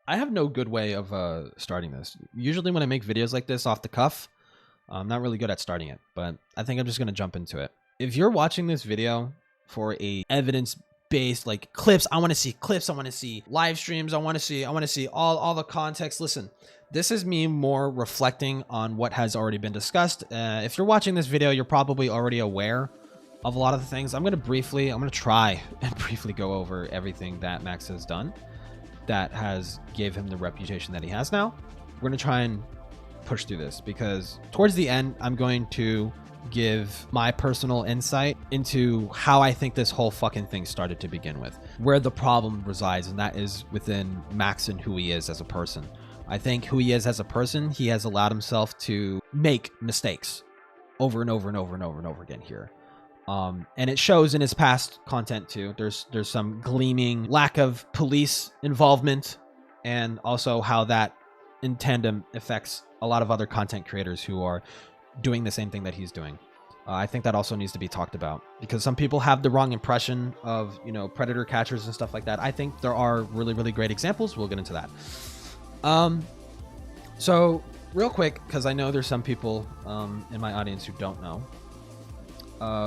I have no good way of starting this. Usually when I make videos like this off the cuff, I'm not really good at starting it, but I think I'm just going to jump into it. If you're watching this video for a evidence-based like clips, I want to see clips, I want to see live streams, I want to see all the context. Listen, this is me more reflecting on what has already been discussed. If you're watching this video, you're probably already aware of a lot of the things. I'm going to try and briefly go over everything that Max has done that has gave him the reputation that he has now. We're going to try and push through this because towards the end, I'm going to give my personal insight into how I think this whole fucking thing started to begin with, where the problem resides, and that is within Max and who he is as a person. I think who he is as a person, he has allowed himself to make mistakes over and over and over and over and over again here. And it shows in his past content too. There's some gleaming lack of police involvement, and also how that in tandem affects a lot of other content creators who are doing the same thing that he's doing. I think that also needs to be talked about because some people have the wrong impression of, you know, predator catchers and stuff like that. I think there are really, really great examples. We'll get into that. So real quick, because I know there's some people in my audience who don't know.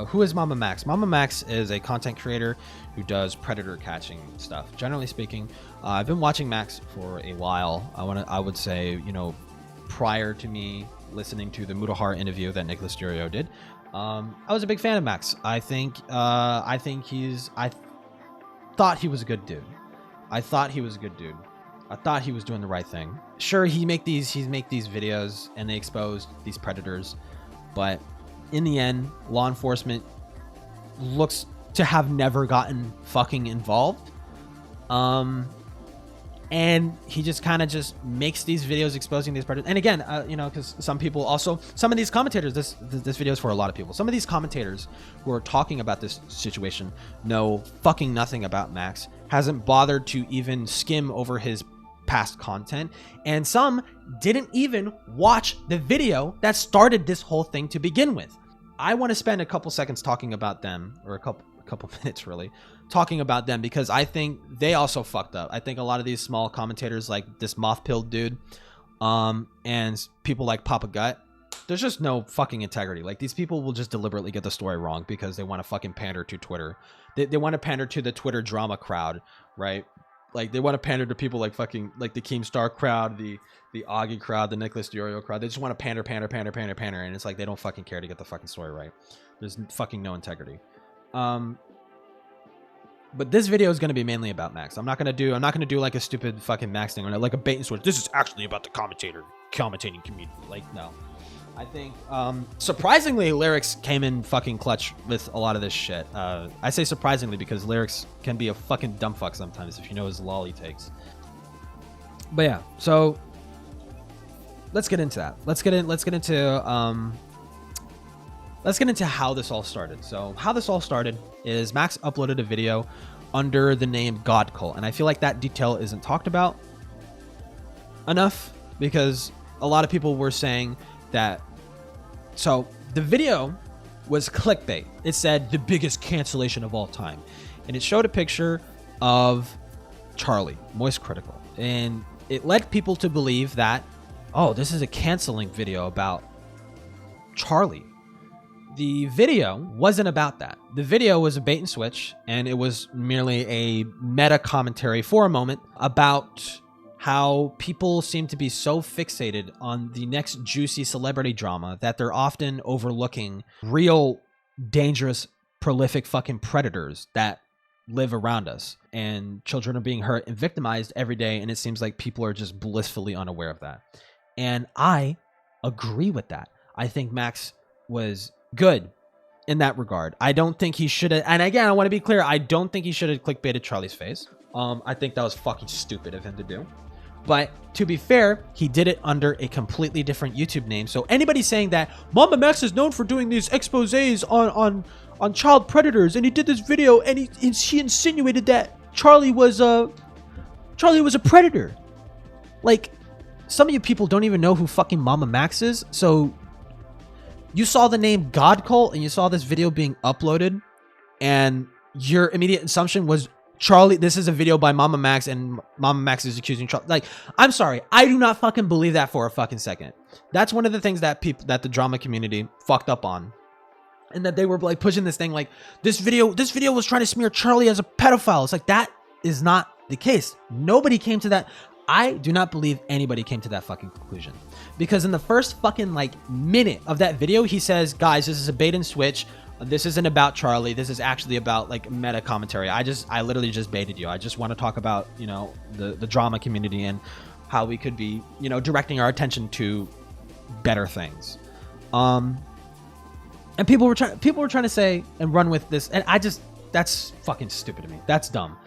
Who is Mama Max? Mama Max is a content creator who does predator catching stuff. Generally speaking, I've been watching Max for a while. I would say, you know, prior to me listening to the Mutahar interview that Nicholas Deorio did, I was a big fan of Max. I thought he was a good dude. I thought he was doing the right thing. Sure, he make these videos and they expose these predators, but in the end, law enforcement looks to have never gotten fucking involved. And he just kind of just makes these videos exposing these predators. And again, you know, because some people also, some of these commentators, this video is for a lot of people. Some of these commentators who are talking about this situation know fucking nothing about Max, hasn't bothered to even skim over his past content, and some didn't even watch the video that started this whole thing to begin with. I want to spend a couple seconds talking about them, or a couple minutes really, talking about them, because I think they also fucked up. I think a lot of these small commentators like this moth-pilled dude, and people like Papa Gut, there's just no fucking integrity. Like, these people will just deliberately get the story wrong because they want to fucking pander to Twitter. They want to pander to the Twitter drama crowd, right? Like, they want to pander to people like fucking, like the Keemstar crowd, the Augie crowd, the Nicholas Deorio crowd. They just want to pander. And it's like, they don't fucking care to get the fucking story right. There's fucking no integrity. But this video is going to be mainly about Max. I'm not going to do like a stupid fucking Max thing, or like a bait and switch. This is actually about the commentating community. Like, no. I think, surprisingly, Lyrics came in fucking clutch with a lot of this shit. I say surprisingly because Lyrics can be a fucking dumb fuck sometimes if you know his lolly takes. But yeah, so let's get into that. Let's get into how this all started. So how this all started is Max uploaded a video under the name God Cult, and I feel like that detail isn't talked about enough because a lot of people were saying that. So the video was clickbait. It said the biggest cancellation of all time, and it showed a picture of Charlie, Moist Critical, and it led people to believe that, oh, this is a canceling video about Charlie. The video wasn't about that. The video was a bait and switch, and it was merely a meta commentary for a moment about how people seem to be so fixated on the next juicy celebrity drama that they're often overlooking real dangerous, prolific fucking predators that live around us. And children are being hurt and victimized every day, and it seems like people are just blissfully unaware of that. And I agree with that. I think Max was good in that regard. I don't think he should have, and again, I want to be clear, I don't think he should have clickbaited Charlie's face. I think that was fucking stupid of him to do. But to be fair, he did it under a completely different YouTube name. So anybody saying that Mama Max is known for doing these exposés on child predators, and he did this video and he insinuated that Charlie was a predator. Like, some of you people don't even know who fucking Mama Max is. So you saw the name God Cult and you saw this video being uploaded, and your immediate assumption was Charlie, this is a video by Mama Max, and Mama Max is accusing Charlie. Like, I'm sorry, I do not fucking believe that for a fucking second. That's one of the things that the drama community fucked up on, and that they were like pushing this thing like this video was trying to smear Charlie as a pedophile. It's like, that is not the case. Nobody came to that. I do not believe anybody came to that fucking conclusion, because in the first fucking like minute of that video, he says, guys, this is a bait and switch. This isn't about Charlie. This is actually about like meta commentary. I literally just baited you. I just want to talk about, you know, the drama community and how we could be, you know, directing our attention to better things. And people were trying to say and run with this, and that's fucking stupid to me. That's dumb.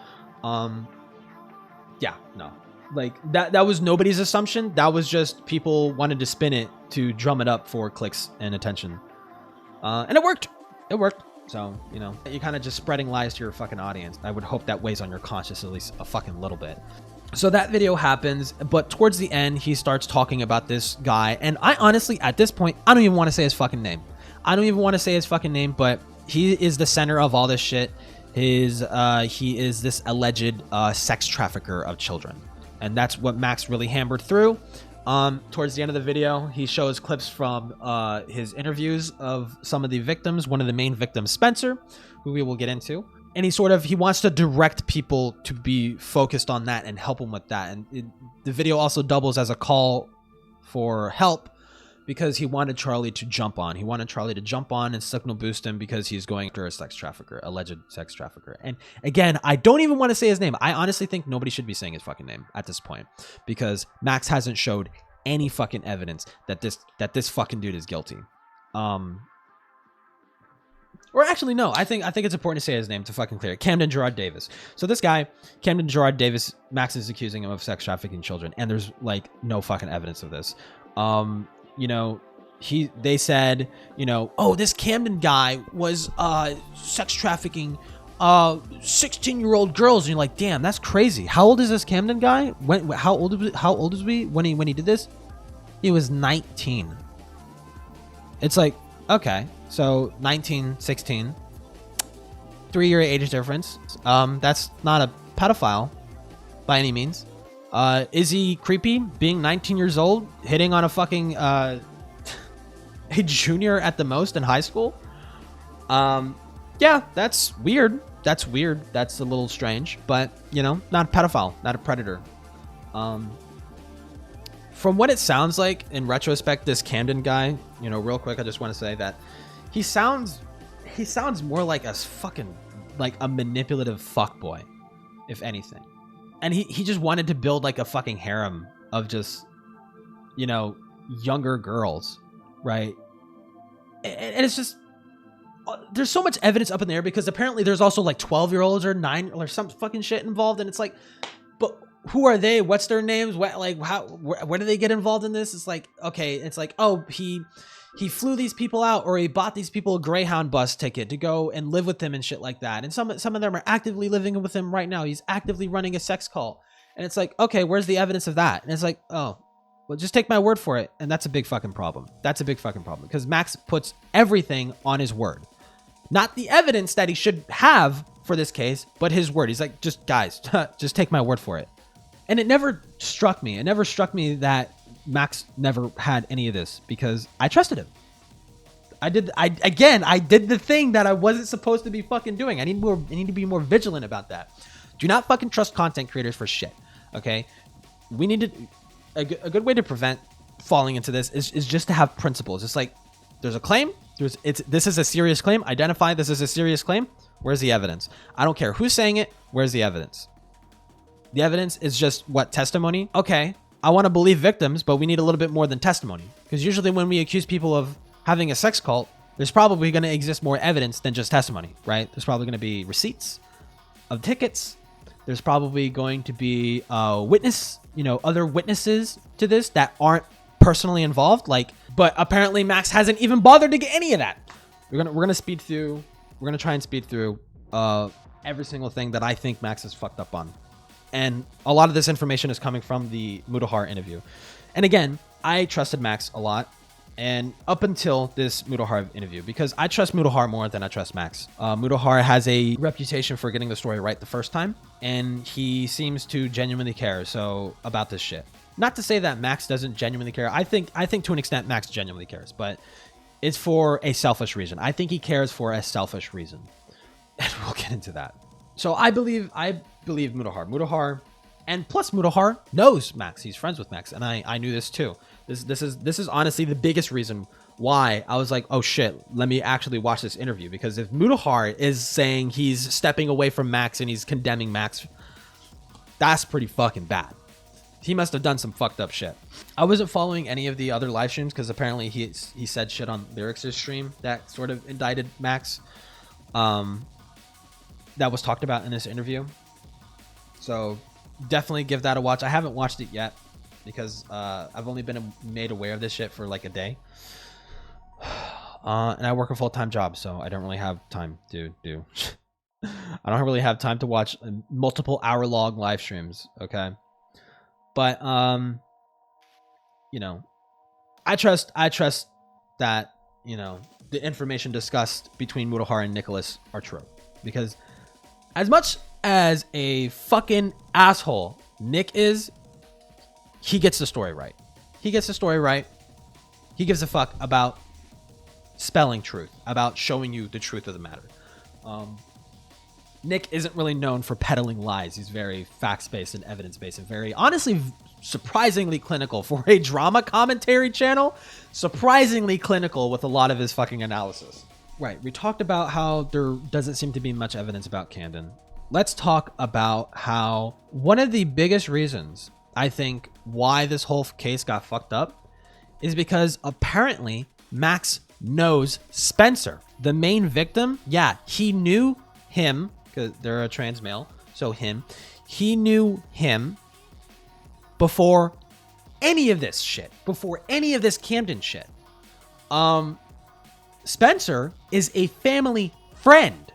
Yeah, no. Like that was nobody's assumption. That was just people wanted to spin it to drum it up for clicks and attention. And it worked. It worked. So, you know, you're kind of just spreading lies to your fucking audience. I would hope that weighs on your conscience at least a fucking little bit. So that video happens, but towards the end, he starts talking about this guy. And I honestly, at this point, I don't even want to say his fucking name. But he is the center of all this shit. He is this alleged sex trafficker of children. And that's what Max really hammered through. Towards the end of the video, he shows clips from his interviews of some of the victims, one of the main victims, Spencer, who we will get into. And he wants to direct people to be focused on that and help him with that. And the video also doubles as a call for help, because he wanted Charlie to jump on. He wanted Charlie to jump on and signal boost him, because he's going after a sex trafficker, alleged sex trafficker. And again, I don't even want to say his name. I honestly think nobody should be saying his fucking name at this point, because Max hasn't showed any fucking evidence that this fucking dude is guilty. Or actually, no, I think it's important to say his name to fucking clear it. Camden Gerard Davis. So this guy, Camden Gerard Davis, Max is accusing him of sex trafficking children, and there's like no fucking evidence of this. You know, they said, you know, oh, this Camden guy was sex trafficking 16-year-old girls, and you're like, damn, that's crazy. How old is this Camden guy? How old is he when he did this? He was 19. It's like, okay, so 19, 16, 3-year age difference. That's not a pedophile by any means. Is he creepy being 19 years old, hitting on a fucking a junior at the most in high school? Yeah, that's weird. That's a little strange, but you know, not a pedophile, not a predator. From what it sounds like in retrospect, this Camden guy, you know, real quick, I just want to say that he sounds more like a fucking, like a manipulative fuckboy, if anything. And he just wanted to build like a fucking harem of just, you know, younger girls, right? And it's just, there's so much evidence up in the air, because apparently there's also like 12-year-olds or 9 or some fucking shit involved. And it's like, but who are they? What's their names? What, like, how, where do they get involved in this? It's like, okay, it's like, oh, he flew these people out, or he bought these people a Greyhound bus ticket to go and live with them and shit like that. And some of them are actively living with him right now. He's actively running a sex cult. And it's like, okay, where's the evidence of that? And it's like, oh, well, just take my word for it. And that's a big fucking problem. That's a big fucking problem, because Max puts everything on his word. Not the evidence that he should have for this case, but his word. He's like, just guys, just take my word for it. And it never struck me. It never struck me that Max never had any of this, because I trusted him. I did the thing that I wasn't supposed to be fucking doing. I need to be more vigilant about that. Do not fucking trust content creators for shit. Okay. We need to, a good way to prevent falling into this is just to have principles. It's like, there's a claim. This is a serious claim. Identify this is a serious claim. Where's the evidence? I don't care who's saying it. Where's the evidence? The evidence is just what? Testimony? Okay. I want to believe victims, but we need a little bit more than testimony. Because usually when we accuse people of having a sex cult, there's probably going to exist more evidence than just testimony, right? There's probably going to be receipts of tickets. There's probably going to be other witnesses to this that aren't personally involved. But apparently Max hasn't even bothered to get any of that. We're gonna speed through. We're gonna try and speed through every single thing that I think Max is fucked up on. And a lot of this information is coming from the Mutahar interview. And again, I trusted Max a lot. And up until this Mutahar interview, because I trust Mutahar more than I trust Max. Mutahar has a reputation for getting the story right the first time, and he seems to genuinely care about this shit. Not to say that Max doesn't genuinely care. I think to an extent Max genuinely cares, but it's for a selfish reason. I think he cares for a selfish reason, and we'll get into that. So I believe Mutahar, and plus Mutahar knows Max. He's friends with Max, and I knew this too. This is honestly the biggest reason why I was like, oh shit, let me actually watch this interview. Because if Mutahar is saying he's stepping away from Max and he's condemning Max, that's pretty fucking bad. He must have done some fucked up shit. I wasn't following any of the other live streams because apparently he said shit on Lyrics' stream that sort of indicted Max. That was talked about in this interview. So definitely give that a watch. I haven't watched it yet because I've only been made aware of this shit for like a day. And I work a full-time job, so I don't really have time to do. I don't really have time to watch multiple hour-long live streams, okay? But you know, I trust that, you know, the information discussed between Mutahar and Nicholas are true. Because as much as a fucking asshole Nick is, he gets the story right. He gets the story right. He gives a fuck about spelling truth, about showing you the truth of the matter. Nick isn't really known for peddling lies. He's very facts-based and evidence-based and very, honestly, surprisingly clinical for a drama commentary channel. Surprisingly clinical with a lot of his fucking analysis. Right, we talked about how there doesn't seem to be much evidence about Camden. Let's talk about how one of the biggest reasons I think why this whole case got fucked up is because apparently Max knows Spencer, the main victim. Yeah, he knew him because they're a trans male. So he knew him before any of this shit, before any of this Camden shit. Spencer is a family friend.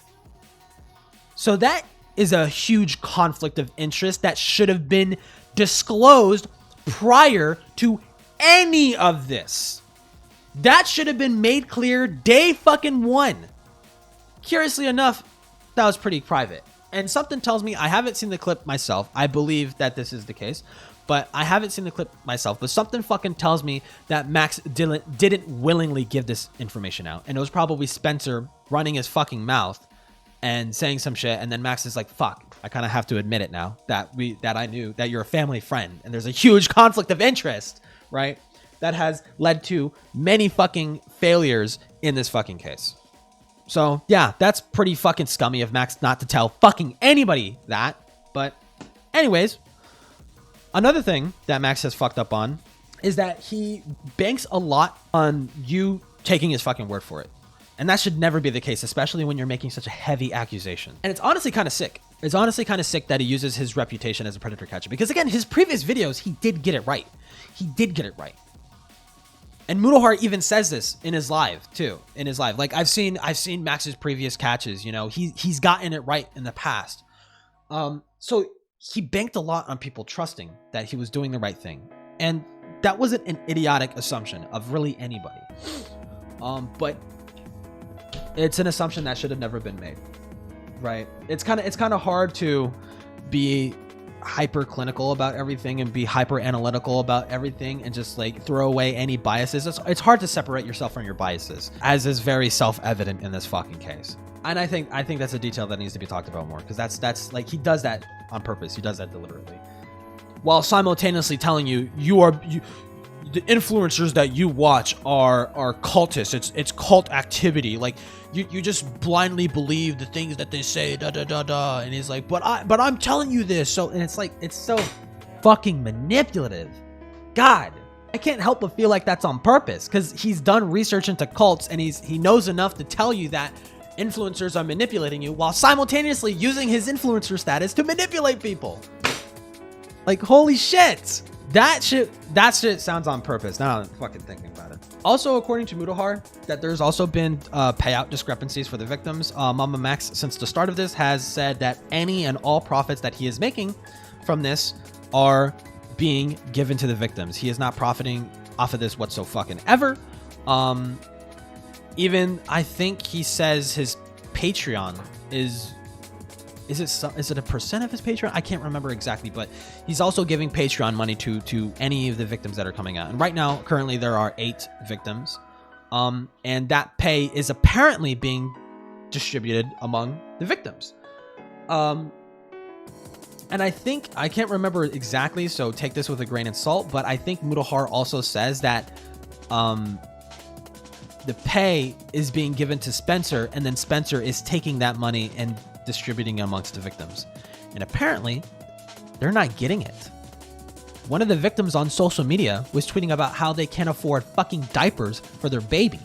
So that is a huge conflict of interest that should have been disclosed prior to any of this. That should have been made clear day fucking one. Curiously enough, that was pretty private. And something tells me, I haven't seen the clip myself. I believe that this is the case, but I haven't seen the clip myself. But something fucking tells me that Max didn't willingly give this information out. And it was probably Spencer running his fucking mouth and saying some shit. And then Max is like, fuck, I kind of have to admit it now that I knew that you're a family friend. And there's a huge conflict of interest, right? That has led to many fucking failures in this fucking case. So yeah, that's pretty fucking scummy of Max not to tell fucking anybody that. But anyways, another thing that Max has fucked up on is that he banks a lot on you taking his fucking word for it. And that should never be the case, especially when you're making such a heavy accusation. And it's honestly kind of sick. It's honestly kind of sick that he uses his reputation as a predator catcher. Because again, his previous videos, he did get it right. He did get it right. And Mutahar even says this in his live too. In his live, like I've seen Max's previous catches. You know, he's gotten it right in the past. So he banked a lot on people trusting that he was doing the right thing, and that wasn't an idiotic assumption of really anybody. But it's an assumption that should have never been made, right? It's kind of hard to be hyper clinical about everything and be hyper analytical about everything and just like throw away any biases. It's hard to separate yourself from your biases, as is very self-evident in this fucking case. And I think that's a detail that needs to be talked about more, because that's like, he does that on purpose. He does that deliberately, while simultaneously telling you the influencers that you watch are cultists. It's cult activity. Like you just blindly believe the things that they say, da da da da. And he's like, but I'm telling you this. So, and it's like, it's so fucking manipulative. God, I can't help but feel like that's on purpose, because he's done research into cults and he knows enough to tell you that influencers are manipulating you, while simultaneously using his influencer status to manipulate people. Like, holy shit. That shit sounds on purpose. Now I'm fucking thinking about it. Also, according to Mutahar, that there's also been payout discrepancies for the victims. Mama Max, since the start of this, has said that any and all profits that he is making from this are being given to the victims. He is not profiting off of this whatsoever. Even I think he says his Patreon is it a percent of his Patreon? I can't remember exactly, but he's also giving Patreon money to any of the victims that are coming out. And right now, currently there are 8 victims. And that pay is apparently being distributed among the victims. And I think, I can't remember exactly, so take this with a grain of salt, but I think Mutahar also says that the pay is being given to Spencer, and then Spencer is taking that money and distributing it amongst the victims. And apparently, they're not getting it. One of the victims on social media was tweeting about how they can't afford fucking diapers for their baby.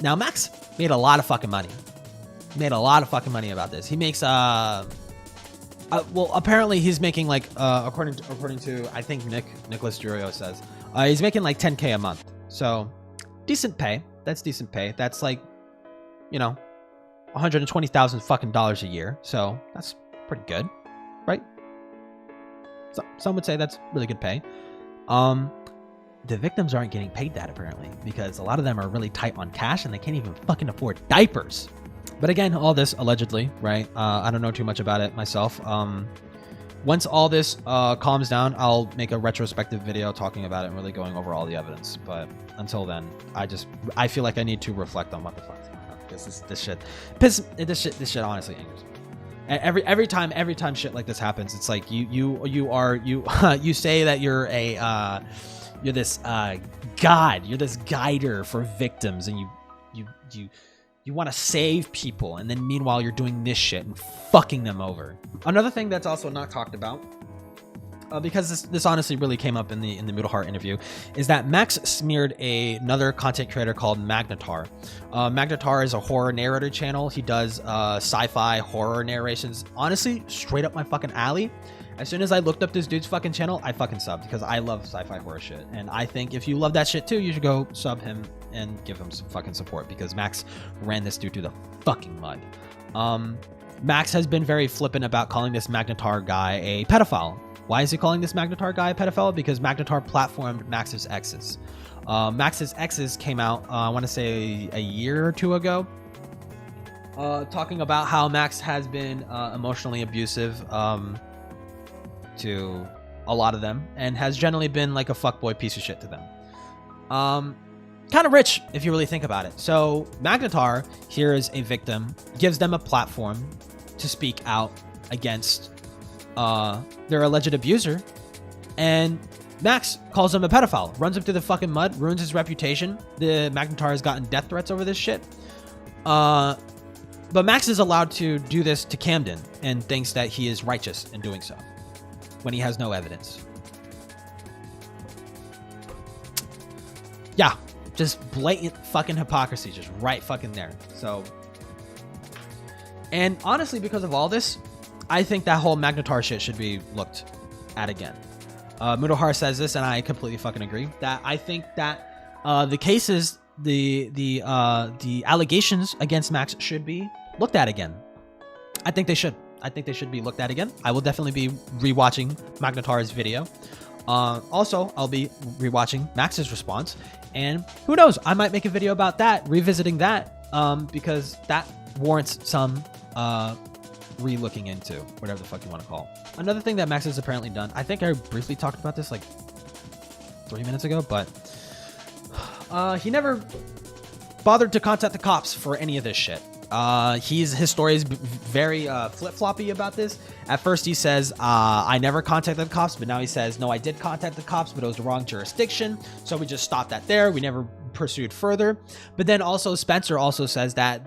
Now, Max made a lot of fucking money. Made a lot of fucking money about this. He makes, well, apparently he's making like, according to, I think Nicholas Deorio says, he's making like 10K a month. So, decent pay. That's decent pay. That's like, you know, 120,000 fucking dollars a year. So that's pretty good, right? So, some would say that's really good pay. The victims aren't getting paid that apparently because a lot of them are really tight on cash and they can't even fucking afford diapers. But again, all this allegedly, right? I don't know too much about it myself. Once all this calms down, I'll make a retrospective video talking about it and really going over all the evidence. But until then, I feel like I need to reflect on what the fuck is going on because this shit honestly angers me. Every time shit like this happens, it's like you say that you're this god, you're this guider for victims, and you want to save people, and then meanwhile you're doing this shit and fucking them over. Another thing that's also not talked about, because this honestly really came up in the Mutahar interview, is that Max smeared another content creator called Magnetar. Magnetar is a horror narrator channel. He does sci-fi horror narrations. Honestly, straight up my fucking alley. As soon as I looked up this dude's fucking channel, I fucking subbed because I love sci-fi horror shit. And I think if you love that shit too, you should go sub him and give him some fucking support because Max ran this dude to the fucking mud. Max has been very flippant about calling this Magnetar guy a pedophile. Why is he calling this Magnetar guy a pedophile? Because Magnetar platformed Max's exes. Max's exes came out, I want to say a year or two ago, talking about how Max has been emotionally abusive to a lot of them and has generally been like a fuckboy piece of shit to them. Kind of rich if you really think about it. So Magnetar here is a victim, gives them a platform to speak out against their alleged abuser, and Max calls him a pedophile, runs him through the fucking mud, ruins his reputation. The Magnetar has gotten death threats over this shit. But Max is allowed to do this to Camden and thinks that he is righteous in doing so when he has no evidence. Yeah, just blatant fucking hypocrisy, just right fucking there. So, and honestly, because of all this, I think that whole Magnetar shit should be looked at again. Mutahar says this, and I completely fucking agree. That I think that the cases, the allegations against Max should be looked at again. I think they should. I think they should be looked at again. I will definitely be rewatching Magnetar's video. Also, I'll be rewatching Max's response, and who knows, I might make a video about that, revisiting that, because that warrants some re-looking into, whatever the fuck you want to call. Another thing that Max has apparently done, I think I briefly talked about this like 3 minutes ago, but he never bothered to contact the cops for any of this shit. His story is very flip-floppy about this. At first he says, I never contacted the cops, but now he says, no, I did contact the cops, but it was the wrong jurisdiction. So we just stopped that there. We never pursued further. But then also Spencer also says that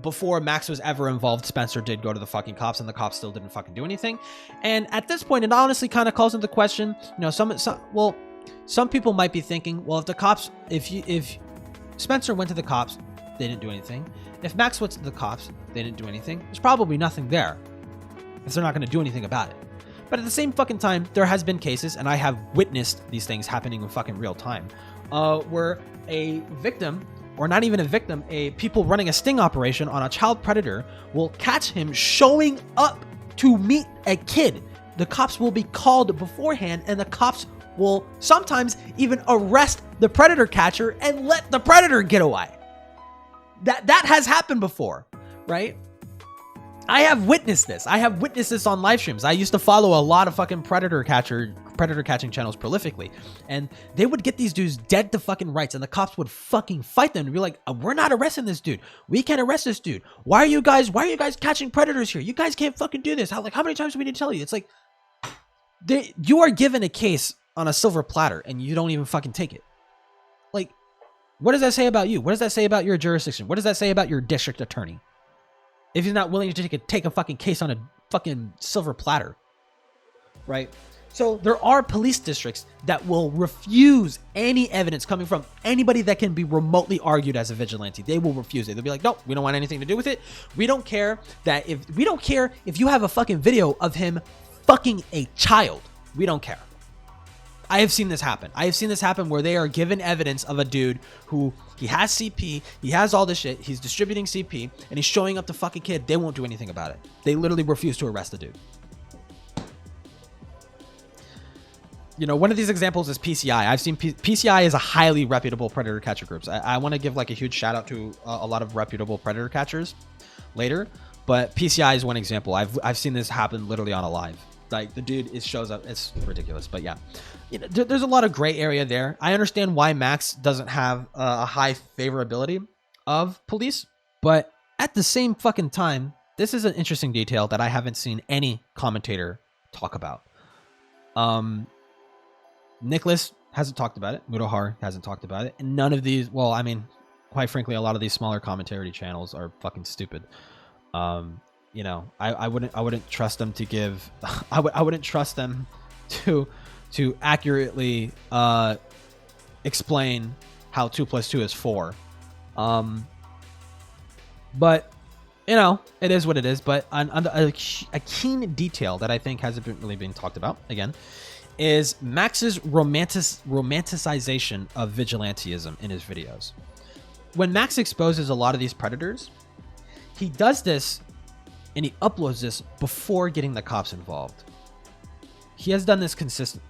before Max was ever involved, Spencer did go to the fucking cops and the cops still didn't fucking do anything. And at this point, it honestly kind of calls into question, you know, some people might be thinking, well, if the cops, if Spencer went to the cops, they didn't do anything. If Max went to the cops, they didn't do anything. There's probably nothing there if they're not going to do anything about it. But at the same fucking time, there has been cases, and I have witnessed these things happening in fucking real time, where a victim, or not even a victim, people running a sting operation on a child predator will catch him showing up to meet a kid. The cops will be called beforehand, and the cops will sometimes even arrest the predator catcher and let the predator get away. That has happened before, right? I have witnessed this. I have witnessed this on live streams. I used to follow a lot of fucking predator catching channels prolifically, and they would get these dudes dead to fucking rights, and the cops would fucking fight them and be like, we're not arresting this dude. We can't arrest this dude. Why are you guys catching predators here? You guys can't fucking do this. How many times do we need to tell you? It's like, you are given a case on a silver platter and you don't even fucking take it. Like, what does that say about you? What does that say about your jurisdiction? What does that say about your district attorney? If he's not willing to take a fucking case on a fucking silver platter, right? So there are police districts that will refuse any evidence coming from anybody that can be remotely argued as a vigilante. They will refuse it. They'll be like, nope, we don't want anything to do with it. We don't care if you have a fucking video of him fucking a child. We don't care. I have seen this happen. I have seen this happen where they are given evidence of a dude who he has CP, he has all this shit, he's distributing CP, and he's showing up the fucking kid. They won't do anything about it. They literally refuse to arrest the dude. You know, one of these examples is PCI. I've seen PCI is a highly reputable predator catcher group. I want to give like a huge shout out to a lot of reputable predator catchers later, but PCI is one example. I've seen this happen literally on a live. Like the dude shows up. It's ridiculous, but yeah, you know, there's a lot of gray area there. I understand why Max doesn't have a high favorability of police, but at the same fucking time, this is an interesting detail that I haven't seen any commentator talk about. Nicholas hasn't talked about it. Mudohar hasn't talked about it, and none of these. Well, I mean, quite frankly, a lot of these smaller commentary channels are fucking stupid. You know, I wouldn't trust them to give. I wouldn't trust them to accurately explain how 2 + 2 is 4. But you know, it is what it is. But a keen detail that I think hasn't really been talked about again is Max's romanticization of vigilantism in his videos. When Max exposes a lot of these predators, he does this. And he uploads this before getting the cops involved. He has done this consistently.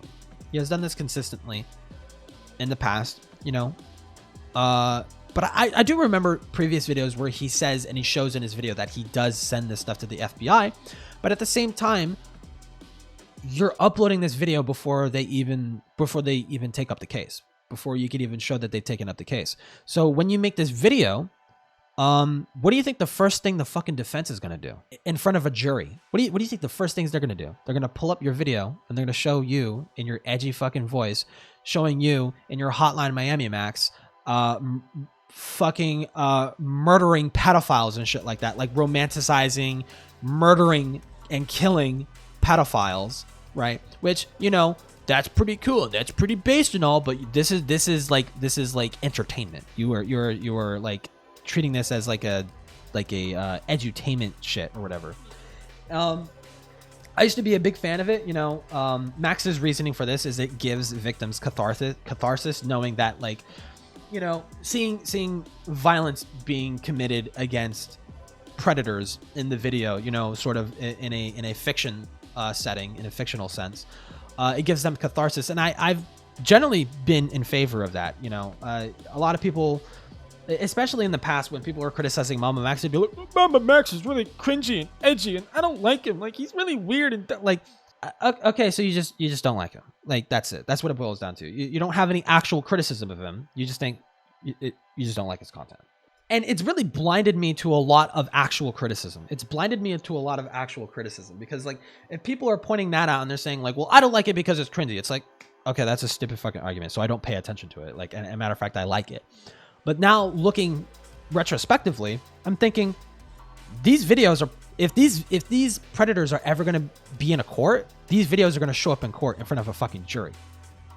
In the past, you know. But I do remember previous videos where he says and he shows in his video that he does send this stuff to the FBI. But at the same time, you're uploading this video before they even take up the case. Before you could even show that they've taken up the case. So when you make this video, what do you think the first thing the fucking defense is going to do in front of a jury? What do you think the first things they're going to do? They're going to pull up your video and they're going to show you in your edgy fucking voice, showing you in your Hotline Miami Max, fucking murdering pedophiles and shit like that, like romanticizing, murdering and killing pedophiles, right? Which, you know, that's pretty cool. That's pretty based and all, but this is like entertainment. You are like treating this as like a edutainment shit or whatever. I used to be a big fan of it. You know, Max's reasoning for this is it gives victims catharsis, knowing that, like, you know, seeing violence being committed against predators in the video, you know, sort of in a fiction setting, in a fictional sense, it gives them catharsis, and I've generally been in favor of that. You know, a lot of people, especially in the past, when people were criticizing Mama Max, they'd be like, Mama Max is really cringy and edgy, and I don't like him. Like, he's really weird and like, okay, so you just don't like him. Like, that's it. That's what it boils down to. You don't have any actual criticism of him. You just think you just don't like his content. And it's really blinded me to a lot of actual criticism. Because, like, if people are pointing that out and they're saying, like, well, I don't like it because it's cringy, it's like, okay, that's a stupid fucking argument. So I don't pay attention to it. Like, and a matter of fact, I like it. But now, looking retrospectively, I'm thinking these videos are, if these predators are ever going to be in a court, these videos are going to show up in court in front of a fucking jury,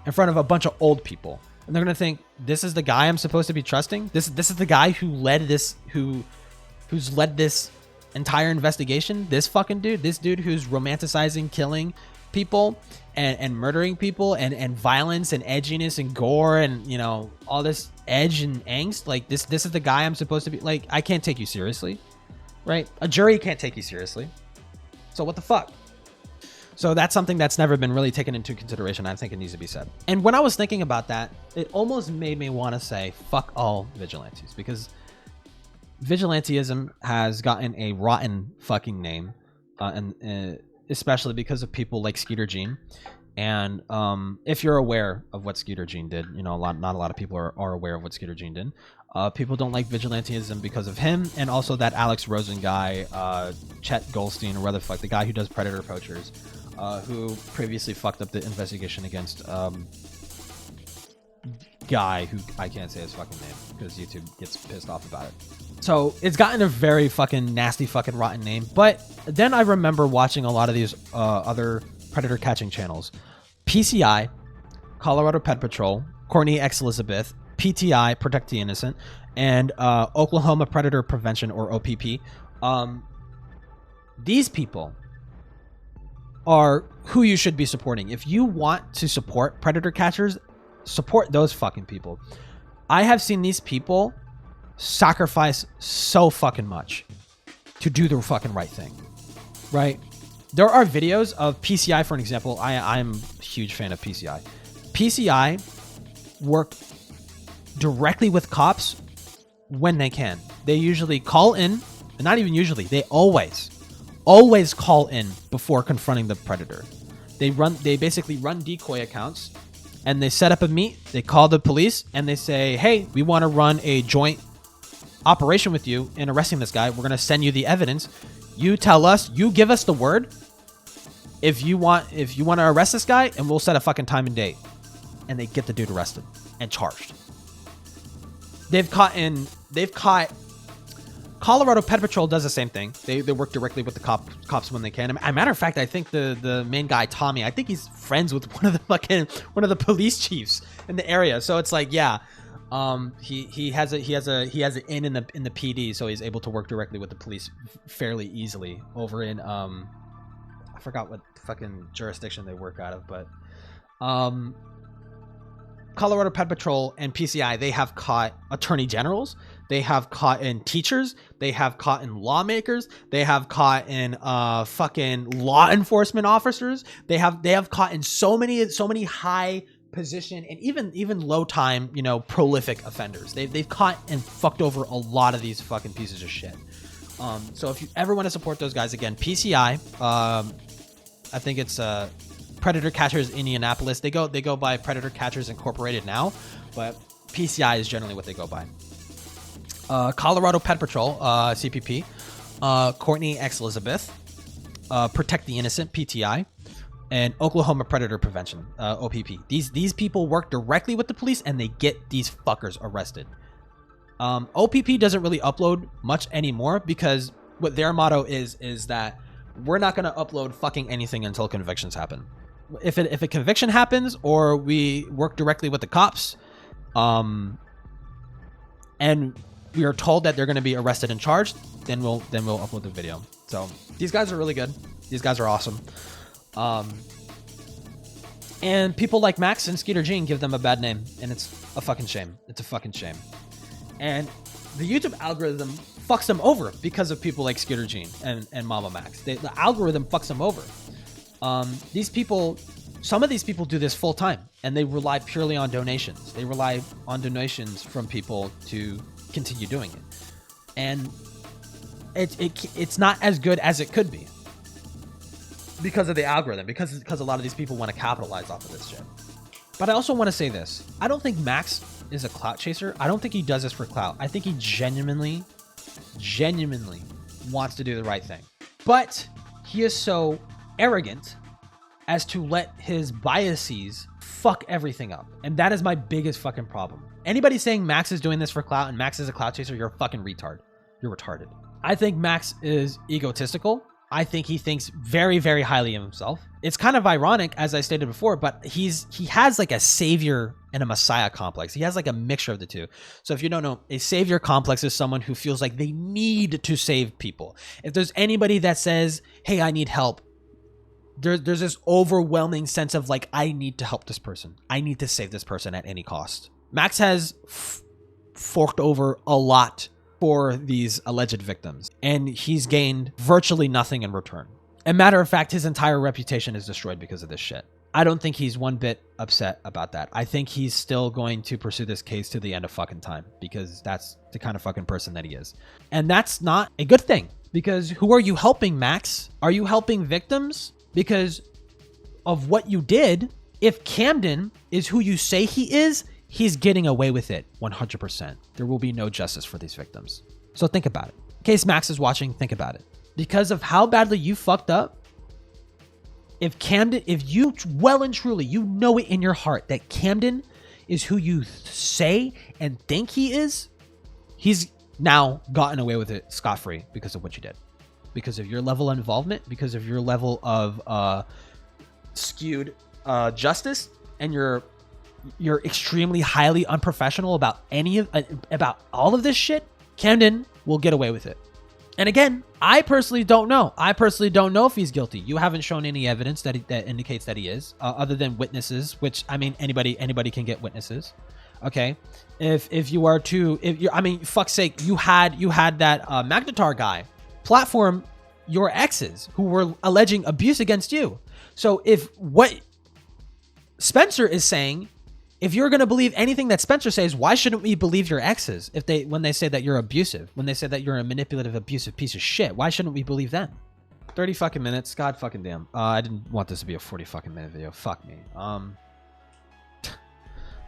in front of a bunch of old people, and they're going to think, this is the guy I'm supposed to be trusting. This is the guy who led this, who's led this entire investigation. This fucking dude, this dude who's romanticizing killing people and murdering people and violence and edginess and gore and, you know, all this edge and angst. Like, this is the guy I'm supposed to be, like, I can't take you seriously, right? A jury can't take you seriously. So what the fuck? So that's something that's never been really taken into consideration. I think it needs to be said. And when I was thinking about that, it almost made me want to say, fuck all vigilantes, because vigilanteism has gotten a rotten fucking name, and especially because of people like Skeeter Gene. And if you're aware of what Skeeter Gene did, you know, not a lot of people are aware of what Skeeter Gene did. People don't like vigilanteism because of him, and also that Alex Rosen guy, Chet Goldstein, or whether fuck the guy who does Predator Poachers, who previously fucked up the investigation against guy who I can't say his fucking name because YouTube gets pissed off about it. So it's gotten a very fucking nasty fucking rotten name. But then I remember watching a lot of these other predator catching channels. PCI, Colorado Pet Patrol, Courtney X Elizabeth, PTI, Protect the Innocent, and Oklahoma Predator Prevention, or OPP. These people are who you should be supporting. If you want to support predator catchers, support those fucking people. I have seen these people sacrifice so fucking much to do the fucking right thing, right? There are videos of PCI, for an example. I'm a huge fan of PCI. PCI work directly with cops when they can. They usually call in, and not even usually, they always call in before confronting the predator. They basically run decoy accounts, and they set up a meet. They call the police, and they say, hey, we want to run a joint operation with you in arresting this guy. We're going to send you the evidence. You tell us, you give us the word if you want to arrest this guy, and we'll set a fucking time and date. And they get the dude arrested and charged. They've caught Colorado Pet Patrol does the same thing. They work directly with the cops when they can. As a matter of fact, I think the main guy, Tommy, I think he's friends with one of the police chiefs in the area. So it's like, yeah, he has an in the PD, so he's able to work directly with the police fairly easily over in I forgot what fucking jurisdiction they work out of, but Colorado Pet Patrol and PCI, they have caught attorney generals, they have caught in teachers, they have caught in lawmakers, they have caught in fucking law enforcement officers, they have caught in so many high position and even low time, you know, prolific offenders. They've caught and fucked over a lot of these fucking pieces of shit. So if you ever want to support those guys, again, PCI, I think it's Predator Catchers Indianapolis. They go by Predator Catchers Incorporated now, but PCI is generally what they go by. Colorado Pet Patrol, CPP, Courtney X Elizabeth, Protect the Innocent, PTI, and Oklahoma Predator Prevention, OPP. These people work directly with the police, and they get these fuckers arrested. OPP doesn't really upload much anymore because what their motto is that we're not going to upload fucking anything until convictions happen. If a conviction happens, or we work directly with the cops, and we are told that they're going to be arrested and charged, then we'll upload the video. So these guys are really good. These guys are awesome. And people like Max and Skeeter Gene give them a bad name, and it's a fucking shame. It's a fucking shame. And the YouTube algorithm fucks them over because of people like Skeeter Gene and Mama Max. The algorithm fucks them over. Some of these people do this full time, and they rely purely on donations. They rely on donations from people to continue doing it. And it's not as good as it could be because of the algorithm, because a lot of these people want to capitalize off of this shit. But I also want to say this. I don't think Max is a clout chaser. I don't think he does this for clout. I think he genuinely wants to do the right thing. But he is so arrogant as to let his biases fuck everything up. And that is my biggest fucking problem. Anybody saying Max is doing this for clout and Max is a clout chaser, you're a fucking retard. You're retarded. I think Max is egotistical. I think he thinks very, very highly of himself. It's kind of ironic, as I stated before, but he has like a savior and a messiah complex. He has like a mixture of the two. So if you don't know, a savior complex is someone who feels like they need to save people. If there's anybody that says, hey, I need help, there's this overwhelming sense of like, I need to help this person. I need to save this person at any cost. Max has forked over a lot for these alleged victims, and he's gained virtually nothing in return. And matter of fact, his entire reputation is destroyed because of this shit. I don't think he's one bit upset about that. I think he's still going to pursue this case to the end of fucking time because that's the kind of fucking person that he is. And that's not a good thing because who are you helping, Max? Are you helping victims? Because of what you did, if Camden is who you say he is, he's getting away with it 100%. There will be no justice for these victims. So think about it. In case Max is watching, think about it. Because of how badly you fucked up, if you well and truly, you know it in your heart that Camden is who you say and think he is, he's now gotten away with it scot-free because of what you did. Because of your level of involvement, because of your level of skewed justice, and you're extremely highly unprofessional about about all of this shit, Camden will get away with it. And again, I personally don't know. I personally don't know if he's guilty. You haven't shown any evidence that indicates that he is, other than witnesses, which, I mean, anybody can get witnesses. Okay. If you are to, I mean, fuck's sake, you had that Magnetar guy platform your exes who were alleging abuse against you. So if what Spencer is saying, if you're going to believe anything that Spencer says, why shouldn't we believe your exes when they say that you're abusive, when they say that you're a manipulative, abusive piece of shit? Why shouldn't we believe them? 30 fucking minutes. God fucking damn. I didn't want this to be a 40 fucking minute video. Fuck me.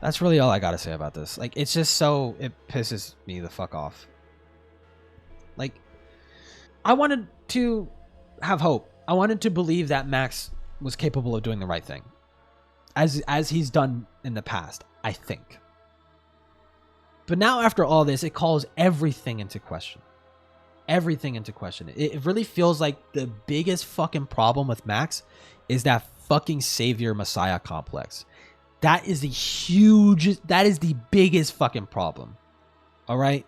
That's really all I got to say about this. Like, it's just so, it pisses me the fuck off. Like, I wanted to have hope. I wanted to believe that Max was capable of doing the right thing. As he's done in the past, I think. But now after all this, it calls everything into question. Everything into question. It really feels like the biggest fucking problem with Max is that fucking savior messiah complex. That is the biggest fucking problem. All right?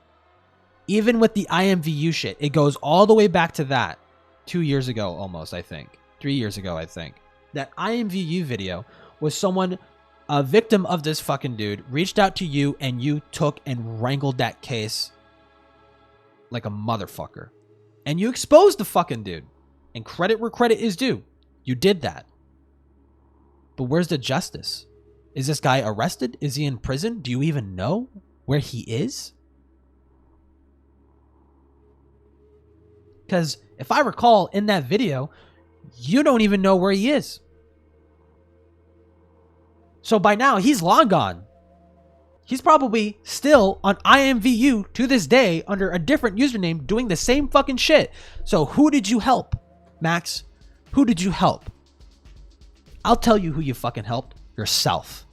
Even with the IMVU shit, it goes all the way back to that 2 years ago almost, I think. 3 years ago, I think. That IMVU video was someone, a victim of this fucking dude, reached out to you and you took and wrangled that case like a motherfucker. And you exposed the fucking dude. And credit where credit is due. You did that. But where's the justice? Is this guy arrested? Is he in prison? Do you even know where he is? Because if I recall in that video, you don't even know where he is. So by now, he's long gone. He's probably still on IMVU to this day under a different username doing the same fucking shit. So who did you help, Max? Who did you help? I'll tell you who you fucking helped. Yourself.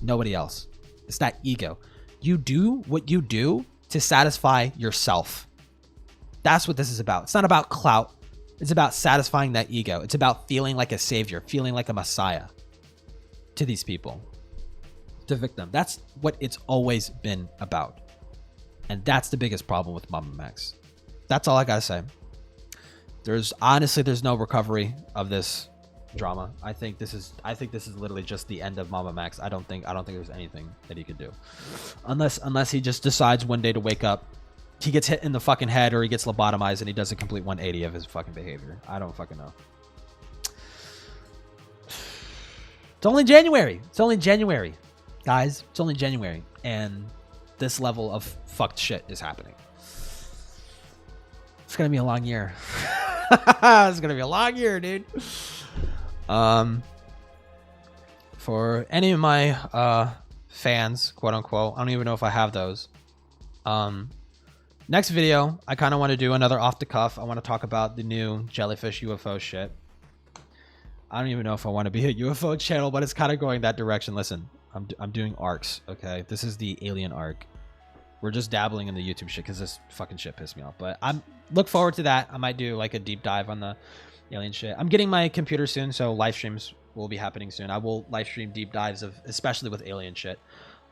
Nobody else. It's that ego. You do what you do to satisfy yourself. That's what this is about. It's not about clout. It's about satisfying that ego. It's about feeling like a savior, feeling like a messiah to these people, to victim. That's what it's always been about. And that's the biggest problem with Mama Max. That's all I gotta say. There's no recovery of this drama. I think this is literally just the end of Mama Max. I don't think there's anything that he could do. Unless he just decides one day to wake up, he gets hit in the fucking head or he gets lobotomized and he does a complete 180 of his fucking behavior. I don't fucking know. It's only January. It's only January. Guys, it's only January. And this level of fucked shit is happening. It's going to be a long year. It's going to be a long year, dude. For any of my fans, quote unquote, I don't even know if I have those. Next video, I kind of want to do another off the cuff. I want to talk about the new jellyfish UFO shit. I don't even know if I want to be a UFO channel, but it's kind of going that direction. Listen, I'm doing arcs, okay? This is the alien arc. We're just dabbling in the YouTube shit because this fucking shit pissed me off. But I'm look forward to that. I might do like a deep dive on the alien shit. I'm getting my computer soon, so live streams will be happening soon. I will live stream deep dives of, especially with alien shit.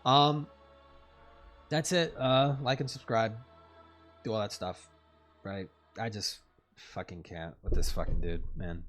That's it. Like and subscribe. Do all that stuff, right? I just fucking can't with this fucking dude, man.